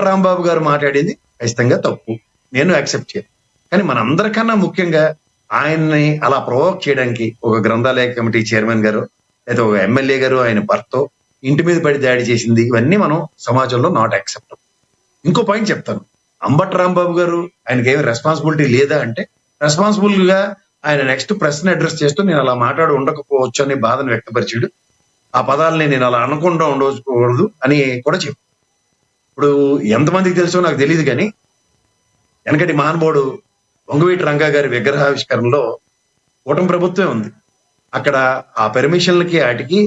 అంబటి రాంబాబు గారు మాట్లాడింది ఖచ్చితంగా తప్పు, నేను యాక్సెప్ట్ చేయను. కానీ మనందరికన్నా ముఖ్యంగా ఆయన్ని అలా ప్రొవోక్ చేయడానికి ఒక గ్రంథాలయ కమిటీ చైర్మన్ గారు లేదా ఒక ఎమ్మెల్యే గారు ఆయన భర్త ఇంటి మీద పడి దాడి చేసింది, ఇవన్నీ మనం సమాజంలో నాట్ యాక్సెప్టబుల్. ఇంకో పాయింట్ చెప్తాను, అంబటి రాంబాబు గారు ఆయనకి ఏమి రెస్పాన్సిబిలిటీ లేదా అంటే, రెస్పాన్సిబుల్ గా ఆయన నెక్స్ట్ ప్రశ్న అడ్రస్ చేస్తూ నేను అలా మాట్లాడి ఉండకపోవచ్చు అని బాధను వ్యక్తపరిచాడు. ఆ పదాలని నేను అలా అనకుండా ఉండకూడదు అని కూడా చెప్పు. ఇప్పుడు ఎంతమందికి తెలుసో నాకు తెలియదు, కానీ వెనకటి మహానుభావుడు వంగవీటి రంగా గారి విగ్రహావిష్కరణలో కూటమి ప్రభుత్వమే ఉంది. అక్కడ ఆ పెర్మిషన్లకి వాటికి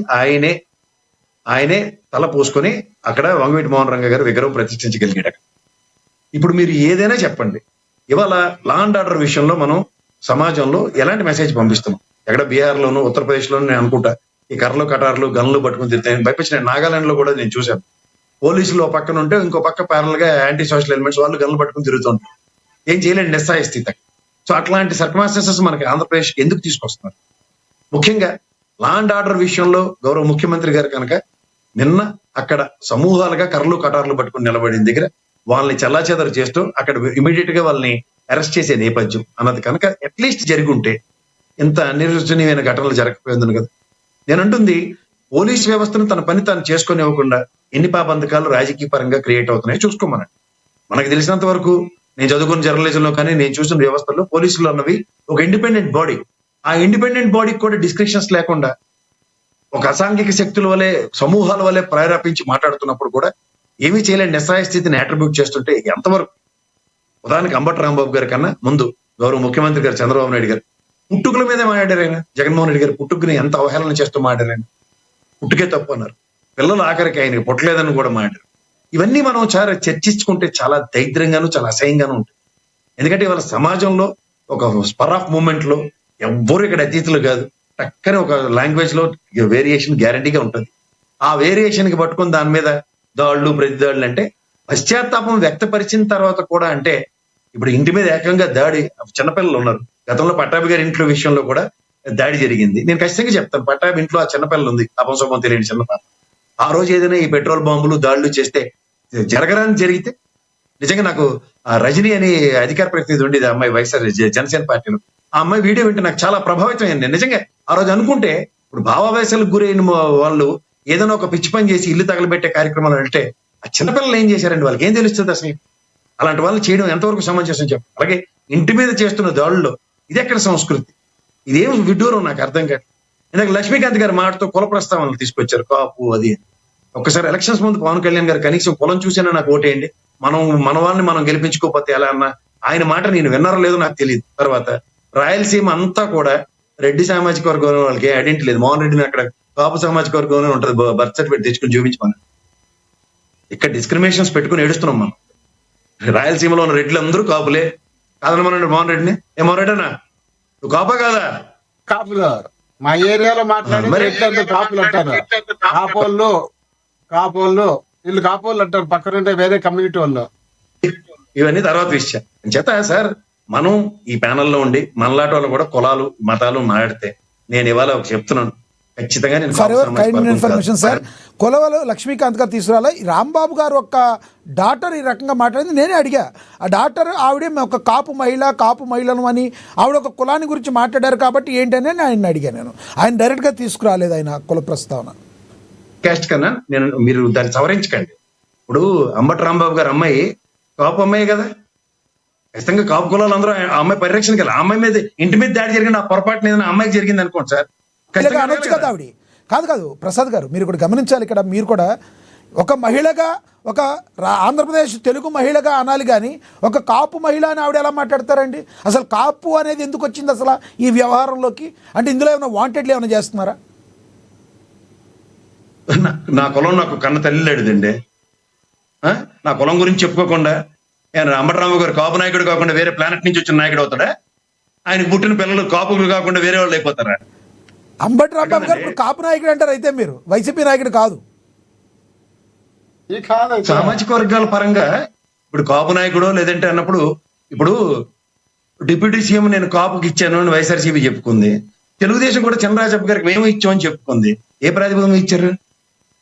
ఆయనే తల పోసుకొని అక్కడ వంగవీటి మోహన్ రంగా గారు విగ్రహం ప్రతిష్ఠించగలిగాడు. ఇప్పుడు మీరు ఏదైనా చెప్పండి, ఇవాళ లా అండ్ ఆర్డర్ విషయంలో మనం సమాజంలో ఎలాంటి మెసేజ్ పంపిస్తున్నాం? ఎక్కడ బీహార్ లోను ఉత్తరప్రదేశ్ లోను నేను అనుకుంటా ఈ కర్రలు కటార్లు గన్లు పట్టుకుని తిరుగుతాయి. భయపించిన నాగాలాండ్ లో కూడా నేను చూశాను, పోలీసులు ఒక పక్కన ఉంటే ఇంకో పక్క ప్యారల్ గా యాంటీ సోషల్ ఎలిమెంట్స్ వాళ్ళు గన్లు పట్టుకుని తిరుగుతుంటారు. ఏం చేయలేని నిస్సాయ స్థితి. సో అట్లాంటి సర్కమాస్టెన్సెస్ మనకి ఆంధ్రప్రదేశ్ ఎందుకు తీసుకొస్తున్నారు? ముఖ్యంగా లా అండ్ ఆర్డర్ విషయంలో గౌరవ ముఖ్యమంత్రి గారు కనుక నిన్న అక్కడ సమూహాలుగా కర్రలు కటార్లు పట్టుకుని నిలబడిన దగ్గర వాళ్ళని చెల్లాచెదరు చేస్తూ అక్కడ ఇమీడియట్ గా వాళ్ళని అరెస్ట్ చేసే నేపథ్యం అన్నది కనుక అట్లీస్ట్ జరిగి ఉంటే ఇంత నిర్వచనీయమైన ఘటనలు జరగకపోయింది కదా. నేను అంటుంది, పోలీస్ వ్యవస్థను తన పని తాను చేసుకొని ఇవ్వకుండా ఎన్ని పాబంధకాలు రాజకీయ పరంగా క్రియేట్ అవుతున్నాయో చూసుకోమనండి. మనకు తెలిసినంత వరకు నేను చదువుకున్న జర్నలిజంలో కానీ నేను చూసిన వ్యవస్థల్లో పోలీసులు అన్నవి ఒక ఇండిపెండెంట్ బాడీ. ఆ ఇండిపెండెంట్ బాడీకి కూడా డిస్క్రిప్షన్స్ లేకుండా ఒక అసాంఘిక శక్తుల వలె సమూహాల వలె ప్రేరేపించి మాట్లాడుతున్నప్పుడు కూడా ఏమీ చేయలేని నిస్సాయ స్థితిని అట్రిబ్యూట్ చేస్తుంటే ఎంతవరకు? ఉదాహరణకి అంబటి రాంబాబు గారి కన్నా ముందు గౌరవ ముఖ్యమంత్రి గారు చంద్రబాబు నాయుడు గారు పుట్టుకల మీదే మాట్లాడారు. ఆయన జగన్మోహన్ రెడ్డి గారు పుట్టుకుని ఎంత అవహేళన చేస్తూ మాట్లాడారు. పుట్టుకే తప్పు అన్నారు. పిల్లలు ఆఖరికి ఆయనకి పుట్టలేదని కూడా మాట్లాడారు. ఇవన్నీ మనం చాలా చర్చించుకుంటే చాలా దరిద్రంగాను చాలా అసహ్యంగాను ఉంటుంది. ఎందుకంటే ఇవాళ సమాజంలో ఒక స్పర్ ఆఫ్ మూమెంట్ లో ఎవ్వరు ఇక్కడ అతీతులు కాదు. టక్కనే ఒక లాంగ్వేజ్ లో వేరియేషన్ గ్యారంటీగా ఉంటుంది. ఆ వేరియేషన్ కి పట్టుకుని దాని మీద దాడులు ప్రతిదాడులు అంటే పశ్చాత్తాపం వ్యక్తపరిచిన తర్వాత కూడా అంటే ఇప్పుడు ఇంటి మీద ఏకంగా దాడి, చిన్నపిల్లలు ఉన్నారు. గతంలో పట్టాభి గారి ఇంట్లో విషయంలో కూడా దాడి జరిగింది. నేను ఖచ్చితంగా చెప్తాను, పట్టాభి ఇంట్లో ఆ చిన్నపిల్లలు ఉంది, అపంసమం తెలియని చిన్న పాప. ఆ రోజు ఏదైనా ఈ పెట్రోల్ బాంబులు దాడులు చేస్తే జరగరాని జరిగితే నిజంగా నాకు ఆ రజనీ అని అధికార ప్రతినిధి ఉండేది, అమ్మాయి వైఎస్ఆర్ జనసేన పార్టీలో, ఆ అమ్మాయి వీడియో వింటే నాకు చాలా ప్రభావితం అయింది. నిజంగా ఆ రోజు అనుకుంటే ఇప్పుడు భావావేశాలకు గురైన వాళ్ళు ఏదైనా ఒక పిచ్చి పని చేసి ఇల్లు తగలబెట్టే కార్యక్రమాలు అంటే ఆ చిన్నపిల్లలు ఏం చేశారండి? వాళ్ళకి ఏం తెలుస్తుంది అసలు? అలాంటి వాళ్ళు చేయడం ఎంతవరకు సమంజసం చెప్పు. అలాగే ఇంటి మీద చేస్తున్న దాడుల్లో ఇది ఎక్కడ సంస్కృతి? ఇదేం విడ్డూరం నాకు అర్థం కాదు. ఇందాక లక్ష్మీకాంత్ గారు మాటతో కుల ప్రస్తావనలు తీసుకొచ్చారు, కాపు అది. ఒక్కసారి ఎలక్షన్స్ ముందు పవన్ కళ్యాణ్ గారు కనీసం కులం చూసినా నాకు ఓటేయండి, మన వాళ్ళని మనం గెలిపించుకోకపోతే ఎలా అన్న ఆయన మాట నేను విన్నారో లేదో నాకు తెలియదు. తర్వాత రాయలసీమ అంతా కూడా రెడ్డి సామాజిక వర్గంలో వాళ్ళకి ఐడెంటిటీ లేదు. మోహన్ రెడ్డిని అక్కడ కాపు సామాజిక వర్గంలో ఉంటుంది, బర్త్ సర్టిఫికేట్ తెచ్చుకుని చూపించమని. ఇక్కడ డిస్క్రిమినేషన్స్ పెట్టుకుని ఏడుస్తున్నాం మనం. రాయలసీమలో ఉన్న రెడ్లు అందరూ కాపులే కాదనమనండి మోహన్ రెడ్డిని. ఏ మోహన్ రెడ్డి అన్నా నువ్వు కాపా కాదా? కాపులు మా ఏరియాలో మాట్లాడి కాపులు అంటారు. కాపోళ్ళు వీళ్ళు కాపోళ్ళు అంటారు, పక్కనుంటే వేరే కమ్యూనిటీ వాళ్ళు. ఇవన్నీ తర్వాత విషయం చేత సార్, మనం ఈ ప్యానల్లో ఉండి మనలాంటి వాళ్ళు కూడా కులాలు మతాలు మాట్లాడితే నేను ఇవాళ చెప్తున్నాను, ఖచ్చితంగా ఇన్ఫర్మేషన్ సార్, కొలవలు లక్ష్మీకాంత్ గారు తీసుకురాలి. రాంబాబు గారు ఒక డాక్టర్ ఈ రకంగా మాట్లాడింది నేనే అడిగా. ఆ డాక్టర్ ఆవిడే ఒక కాపు మహిళను అని ఆవిడ ఒక కులాన్ని గురించి మాట్లాడారు కాబట్టి ఏంటనే ఆయన అడిగా. నేను ఆయన డైరెక్ట్ గా తీసుకురాలేదు ఆయన కుల ప్రస్తావన. క్యాస్ట్ కన్నా మీరు దాన్ని సవరించకండి. ఇప్పుడు అంబటి రాంబాబు గారు అమ్మాయి కాపు అమ్మాయి కదా, ఖచ్చితంగా కాపు కులాలు అందరూ ఆ అమ్మాయి పరిరక్షణకి వెళ్ళి ఆ అమ్మాయి మీద ఇంటి మీద దాడి జరిగింది, ఆ పొరపాటున ఏదైనా అమ్మాయికి జరిగింది అనుకోండి సార్, అనొచ్చు కదా ఆవిడ. కాదు ప్రసాద్ గారు, మీరు కూడా గమనించాలి. ఇక్కడ మీరు కూడా ఒక మహిళగా, ఒక ఆంధ్రప్రదేశ్ తెలుగు మహిళగా అనాలి, కానీ ఒక కాపు మహిళ అని ఆవిడ ఎలా మాట్లాడతారండి? అసలు కాపు అనేది ఎందుకు వచ్చింది అసలు ఈ వ్యవహారంలోకి? అంటే ఇందులో ఏమైనా వాంటెడ్లు ఏమైనా చేస్తున్నారా? నా కులం నాకు కన్న తల్లి లేడుదండి. నా కులం గురించి చెప్పుకోకుండా అంబటి రాంబాబు గారు కాపు నాయకుడు కాకుండా వేరే ప్లానెట్ నుంచి వచ్చిన నాయకుడు అవుతాడా? ఆయనకు పుట్టిన పిల్లలు కాపులు కాకుండా వేరే వాళ్ళు అయిపోతారా? అంబటి రాంబాబు గారు ఇప్పుడు కాపు నాయకుడు అంటారు, అయితే మీరు వైసీపీ నాయకుడు కాదు. సామాజిక వర్గాల పరంగా ఇప్పుడు కాపు నాయకుడు లేదంటే అన్నప్పుడు, ఇప్పుడు డిప్యూటీ సీఎం నేను కాపుకి ఇచ్చాను అని వైఎస్ఆర్సీపీ చెప్పుకుంది. తెలుగుదేశం కూడా చంద్రరాజప్ప గారికి మేము ఇచ్చామని చెప్పుకుంది. ఏ ప్రాతిపదికన ఇచ్చారు?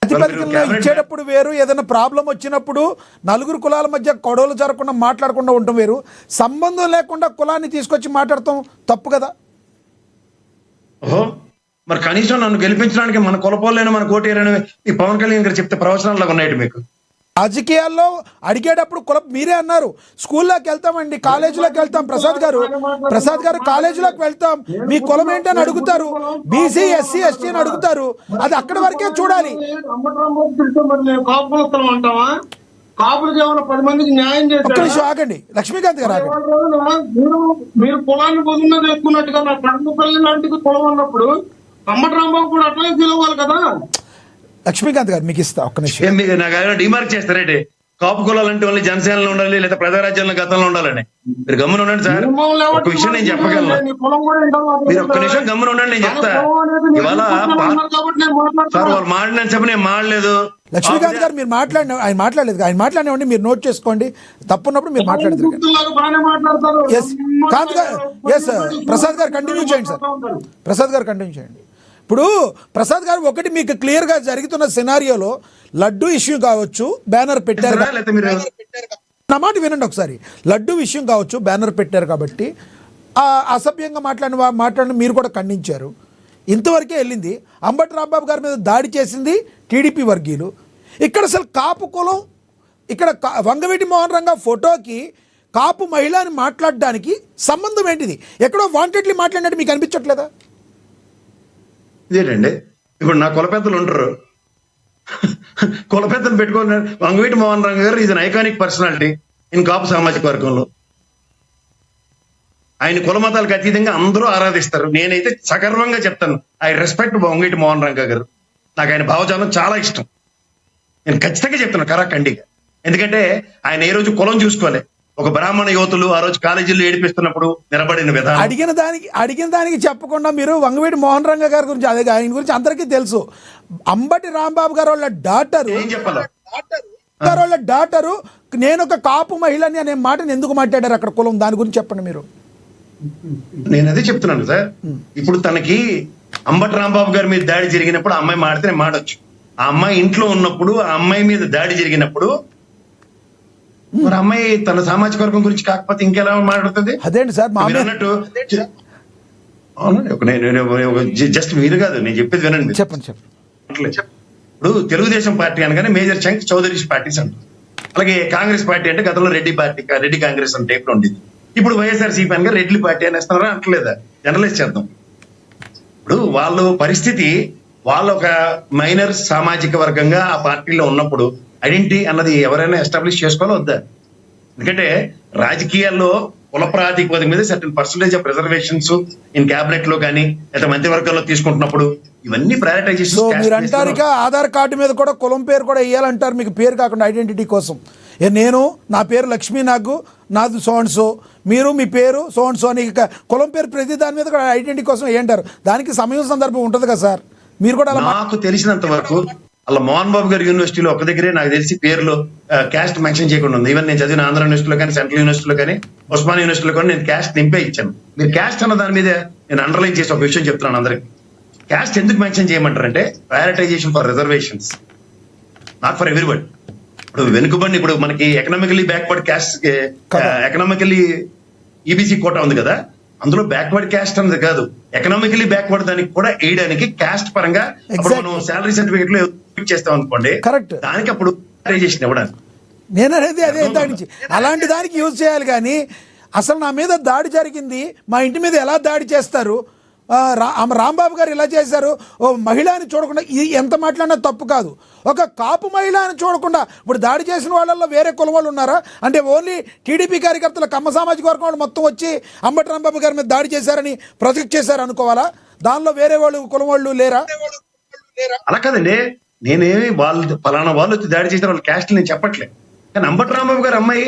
ప్రతిపదికల్లో ఇచ్చేటప్పుడు వేరు, ఏదైనా ప్రాబ్లం వచ్చినప్పుడు నలుగురు కులాల మధ్య గొడవలు జరగకుండా మాట్లాడకుండా ఉండటం వేరు, సంబంధం లేకుండా కులాన్ని తీసుకొచ్చి మాట్లాడటం తప్పు కదా. ఓహో, మరి కనీసం నన్ను గెలిపించడానికి మన కులపోలేని మన కోటేరని ఈ పవన్ కళ్యాణ్ గారు చెప్తే ప్రవచనాల్లో ఉన్నాయి మీకు. రాజకీయాల్లో అడిగేటప్పుడు మీరే అన్నారు స్కూల్లోకి వెళ్తామండి, కాలేజీలోకి వెళ్తాం. ప్రసాద్ గారు కాలేజీలోకి వెళ్తాం, మీ కులం ఏంటని అడుగుతారు, బీసీ ఎస్సీ ఎస్టీ అని అడుగుతారు. అది అక్కడి వరకే చూడాలి. కాపులకి ఏమైనా 10 మందికి న్యాయం చేశారు. ఆగండి లక్ష్మీకాంత్ గారు ఆగండి. మీరు కులాన్ని పొందిన చేసుకున్నట్టుగా నా కన్నపల్లి లాంటిది కులం అన్నప్పుడు అంబటి రాంబాబు కూడా అట్లనే ఫీల్ అవ్వాలి కదా. లక్ష్మీకాంత్ గారు మీకు ఇస్తా ఒక్క నిమిషం. నాకు డిమార్క్ చేస్తారంటే కాపు కులాలంటే ఓన్లీ జనసేనలో ఉండాలి లేదా ప్రజారాజ్యంలో గతంలో ఉండాలని. మీరు గమ్మున ఉండండి సార్, ఒక విషయం నేను చెప్పగలను. మీరు ఒక్క నిమిషం గమ్మున ఉండండి, నేను చెప్తా. ఇవాళ సార్ వాళ్ళు మాట్లాడిన చెప్పి నేను మాట్లాడలేదు. లక్ష్మీకాంత్ గారు మీరు ఆయన మాట్లాడలేదు, ఆయన మాట్లాడినండి మీరు నోట్ చేసుకోండి, తప్పున్నప్పుడు మీరు మాట్లాడతారు. ప్రసాద్ గారు కంటిన్యూ చేయండి సార్, ప్రసాద్ గారు కంటిన్యూ చేయండి. ఇప్పుడు ప్రసాద్ గారు ఒకటి మీకు క్లియర్గా జరుగుతున్న సినారియోలో లడ్డు ఇష్యూ కావచ్చు, బ్యానర్ పెట్టారు, నా మాట వినండి ఒకసారి. లడ్డు విషయం కావచ్చు, బ్యానర్ పెట్టారు కాబట్టి అసభ్యంగా మాట్లాడిన మీరు కూడా ఖండించారు. ఇంతవరకే వెళ్ళింది. అంబటి రాంబాబు గారి మీద దాడి చేసింది టీడీపీ వర్గీయులు. ఇక్కడ అసలు కాపు కులం, ఇక్కడ వంగవీటి మోహన్ రంగా ఫోటోకి కాపు మహిళని మాట్లాడడానికి సంబంధం ఏంటిది? ఎక్కడో వాంటెడ్లీ మాట్లాడినట్టు మీకు అనిపించట్లేదా? ఇదేంటండి, ఇప్పుడు నా కుల పెద్దలు ఉంటారు, కుల పెద్దలు పెట్టుకుని వంగవీటి మోహన్ రంగ గారు is an iconic personality in Kapu సామాజిక వర్గంలో. ఆయన కుల మతాలకు అతీతంగా అందరూ ఆరాధిస్తారు. నేనైతే సగర్వంగా చెప్తాను, ఐ రెస్పెక్ట్ వంగవీటి మోహన్ రంగ గారు. నాకు ఆయన భావజాలం చాలా ఇష్టం. నేను ఖచ్చితంగా చెప్తున్నాను కరాఖండిగా. ఎందుకంటే ఆయన ఏ రోజు కులం చూసుకోలే. ఒక బ్రాహ్మణ యువతులు ఆ రోజు కాలేజీల్లో ఏడిపిస్తున్నప్పుడు నిలబడిన విధానం, అడిగిన దానికి చెప్పకుండా మీరు వంగవీటి మోహన్ రంగ గారి గురించి, అదే ఆయన గురించి అందరికీ తెలుసు. అంబటి రాంబాబు గారు వాళ్ళ డాటరు నేను ఒక కాపు మహిళని అనే మాటను ఎందుకు మాట్లాడారు అక్కడ కులం, దాని గురించి చెప్పండి మీరు. నేను అదే చెప్తున్నాను సార్. ఇప్పుడు తనకి అంబటి రాంబాబు గారి మీద దాడి జరిగినప్పుడు ఆ అమ్మాయి మాడితే నేను మాడొచ్చు. ఆ అమ్మాయి ఇంట్లో ఉన్నప్పుడు ఆ అమ్మాయి మీద దాడి జరిగినప్పుడు మరి అమ్మాయి తన సామాజిక వర్గం గురించి కాకపోతే ఇంకెలా మాట్లాడుతుంది? అదేంటి సార్ అన్నట్టు జస్ట్ మీరు కాదు, నేను చెప్పేది వినండి. చెప్పండి. ఇప్పుడు తెలుగుదేశం పార్టీ అనగానే మేజర్ చంక్ చౌదరీస్ పార్టీస్ అంటారు. అలాగే కాంగ్రెస్ పార్టీ అంటే గతంలో రెడ్డి కాంగ్రెస్ అని టైప్ లో ఉండేది. ఇప్పుడు వైఎస్ఆర్సీపీ అనగా రెడ్డి పార్టీ అనేస్తున్నారా అంటలేదా? జనరలైజ్ చేద్దాం. ఇప్పుడు వాళ్ళ పరిస్థితి, వాళ్ళ ఒక మైనర్ సామాజిక వర్గంగా ఆ పార్టీలో ఉన్నప్పుడు ఐడెంటిటీ అన్నది ఎవరైనా ఎస్టాబ్లిష్ చేసుకోవాలో వద్దా? ఎందుకంటే రాజకీయాల్లో కుల ప్రాతిపదిక మీద certain percentage of reservations in cabinet లో కానీ లేదా మంత్రివర్గంలో తీసుకుంటున్నప్పుడు ఇవన్నీ ప్రయారిటైజేషన్. మీరు అంటారు ఆధార్ కార్డు మీద కూడా కులం పేరు కూడా వేయాలంటారు, మీకు పేరు కాకుండా ఐడెంటిటీ కోసం. నేను నా పేరు లక్ష్మీ, నాది సోన్సో, మీరు మీ పేరు సోన్సో అని కులం పేరు ప్రతి దాని మీద కూడా ఐడెంటిటీ కోసం వేయంటారు. దానికి సమయం సందర్భం ఉంటుంది కదా సార్. మీరు కూడా నాకు తెలిసినంత వరకు అలా మోహన్ బాబు గారి యూనివర్సిటీలో ఒక దగ్గరే నాకు తెలిసి పేరులో క్యాస్ట్ మెన్షన్ చేయకుండా ఉంది. ఈవెన్ నేను చదివిన ఆంధ్ర యూనివర్సిటీలో కానీ, సెంట్రల్ యూనివర్సిటీలో కానీ, ఉస్మాన్ యూనివర్సిటీలో కానీ నేను క్యాస్ట్ నింపే ఇచ్చాను. మీరు క్యాస్ట్ అన్న దాని మీద నేను అండర్లైన్ చేసి ఒక విషయం చెప్తున్నాను అందరికి. క్యాస్ట్ ఎందుకు మెన్షన్ చేయమంటారంటే prioritization for reservations, not for everybody. ఇప్పుడు వెనుకబడి, ఇప్పుడు మనకి economically backward caste, economically EBC quota ఉంది కదా, అందులో బ్యాక్వర్డ్ క్యాస్ట్ అన్నది కాదు, ఎకనామికలీ బ్యాక్వర్డ్ దానికి కూడా వేయడానికి క్యాస్ట్ పరంగా మనం శాలరీ సర్టిఫికేట్ లో చేస్తాం అనుకోండి, కరెక్ట్, దానికి అప్పుడు ఇవ్వడానికి. నేను అనేది అదే దానికి అలాంటి దానికి యూజ్ చేయాలి. కానీ అసలు నా మీద దాడి జరిగింది, మా ఇంటి మీద ఎలా దాడి చేస్తారు, రాంబాబు గారు ఇలా చేశారు, ఓ మహిళని చూడకుండా, ఇది ఎంత మాట్లాడినా తప్పు కాదు. ఒక కాపు మహిళని చూడకుండా ఇప్పుడు దాడి చేసిన వాళ్ళల్లో వేరే కులం వాళ్ళు ఉన్నారా? అంటే ఓన్లీ టీడీపీ కార్యకర్తల కమ్మ సామాజిక వర్గం వాళ్ళు మొత్తం వచ్చి అంబటి రాంబాబు గారి మీద దాడి చేశారని ప్రొజెక్ట్ చేశారు అనుకోవాలా? దానిలో వేరే వాళ్ళు కులం వాళ్ళు లేరా? అలా కాదండి, నేనేమి వాళ్ళు ఫలానా వాళ్ళు వచ్చి దాడి చేసిన వాళ్ళ క్యాస్ట్ నేను చెప్పట్లేదు. కానీ అంబటి రాంబాబు గారి అమ్మాయి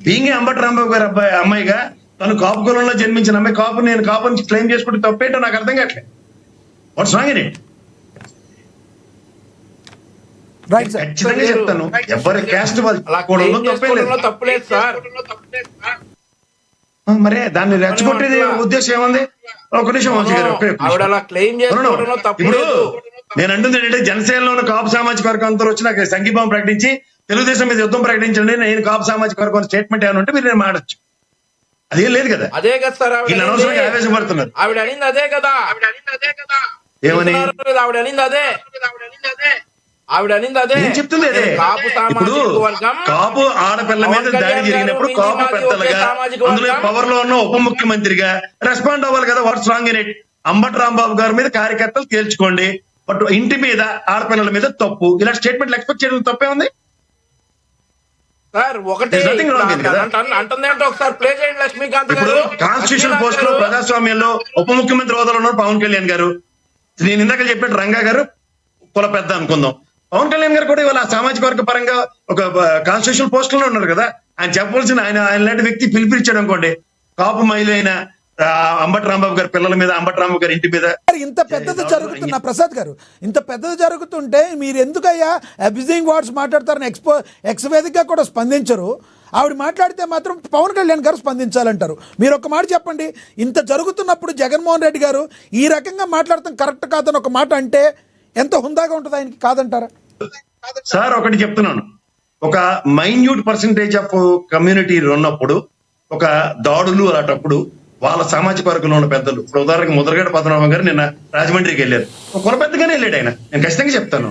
బీయింగ్ అంబటి రాంబాబు గారి అమ్మాయిగా తను కాపు కులంలో జన్మించిన అమ్మాయి, నేను కాపు నుంచి క్లెయిమ్ చేసుకుంటే తప్పేంటో నాకు అర్థం కావట్లేదు. What's wrong in it? ఖచ్చితంగా చెప్తాను, ఎవరి క్యాస్ట్ తప్పలేదు సార్. మరే దాన్ని రెచ్చగొట్టేది ఉద్దేశం ఏముంది? ఒక నిమిషం క్లెయిమ్ చేసుకోవడంలో తప్పలేదు. నేను అంటుంది ఏంటంటే జనసేనలోని కాపు సామాజిక వర్గం అందరూ వచ్చి నాకు సంఘీభావం ప్రకటించి తెలుగుదేశం మీద యుద్ధం ప్రకటించండి, నేను కాపు సామాజిక వర్గం స్టేట్మెంట్ ఏమైనా ఉంటే మీరు నేను మాడచ్చు. అదేం లేదు కదా. అదే కదా సార్ వీళ్ళు అనవసరంగా ఆవేశపడుతున్నారు. ఆవిడ అనింది అదే కదా. ఏమని ఆవిడ అనింది అదే. ఆవిడ అనింది అదే. నేను చెప్తుంది అదే. కాపు ఇప్పుడు సామాజిక వర్గం, కాపు ఆడపిల్ల మీద దాడి జరిగినప్పుడు కాపు పెద్దలుగా అందులో పవర్ లో ఉన్న ఉప ముఖ్యమంత్రిగా రెస్పాండ్ అవ్వాలి కదా. What's wrong in it? Ambati Rambabu గారి మీద కార్యకర్తలు తేల్చుకోండి, బట్ ఇంటి మీద ఆడపిల్లల మీద తప్పు, ఇలా స్టేట్మెంట్లు ఎక్స్పెక్ట్ చేయడం తప్పే ఉంది సార్. ఒకటి There's nothing wrong with it కదా. అంటుంది అంటే ఒకసారి ప్లే చేయండి లక్ష్మీకాంత్ ఇప్పుడు గారు. కాన్స్టిట్యూషన్ పోస్ట్ లో ప్రజాస్వామ్యంలో ఉప ముఖ్యమంత్రి హోదాలో ఉన్నారు పవన్ కళ్యాణ్ గారు. నేను ఇందాక చెప్పినట్టు రంగా గారు కుల పెద్ద అనుకుందాం. పవన్ కళ్యాణ్ గారు కూడా ఇవాళ సామాజిక వర్గ పరంగా ఒక కాన్స్టిట్యూషన్ పోస్ట్ లోనే ఉన్నారు కదా. ఆయన చెప్పవలసిన ఆయన లాంటి వ్యక్తి పిలిపించాడు అనుకోండి, కాపు మహిళ అయిన అంబటి రాంబాబు గారి పిల్లల మీద, అంబటి రాంబాబు గారి ఇంటి మీద ఇంత పెద్దది జరుగుతున్న ప్రసాద్ గారు, ఇంత పెద్దది జరుగుతుంటే మీరు ఎందుకయ్యా అబ్యూజింగ్ వర్డ్స్ మాట్లాడతారని ఎక్స్ వేదికగా కూడా స్పందించరు. ఆవిడ మాట్లాడితే మాత్రం పవన్ కళ్యాణ్ గారు స్పందించాలంటారు. మీరు ఒక మాట చెప్పండి, ఇంత జరుగుతున్నప్పుడు జగన్మోహన్ రెడ్డి గారు ఈ రకంగా మాట్లాడటం కరెక్ట్ కాదని ఒక మాట అంటే ఎంత హుందాగా ఉంటుంది ఆయనకి, కాదంటారా? సార్ ఒకటి చెప్తున్నాను, ఒక మైన్యూట్ పర్సంటేజ్ ఆఫ్ కమ్యూనిటీ ఉన్నప్పుడు ఒక దాడులు అలాంటప్పుడు వాళ్ళ సామాజిక వర్గంలో ఉన్న పెద్దలు, ఇప్పుడు ఉదాహరణకు ముద్రగడ పద్మనాభం గారు నిన్న రాజమండ్రికి వెళ్ళారు, ఒక కుల పెద్దగానే వెళ్ళాడు ఆయన. నేను ఖచ్చితంగా చెప్తాను.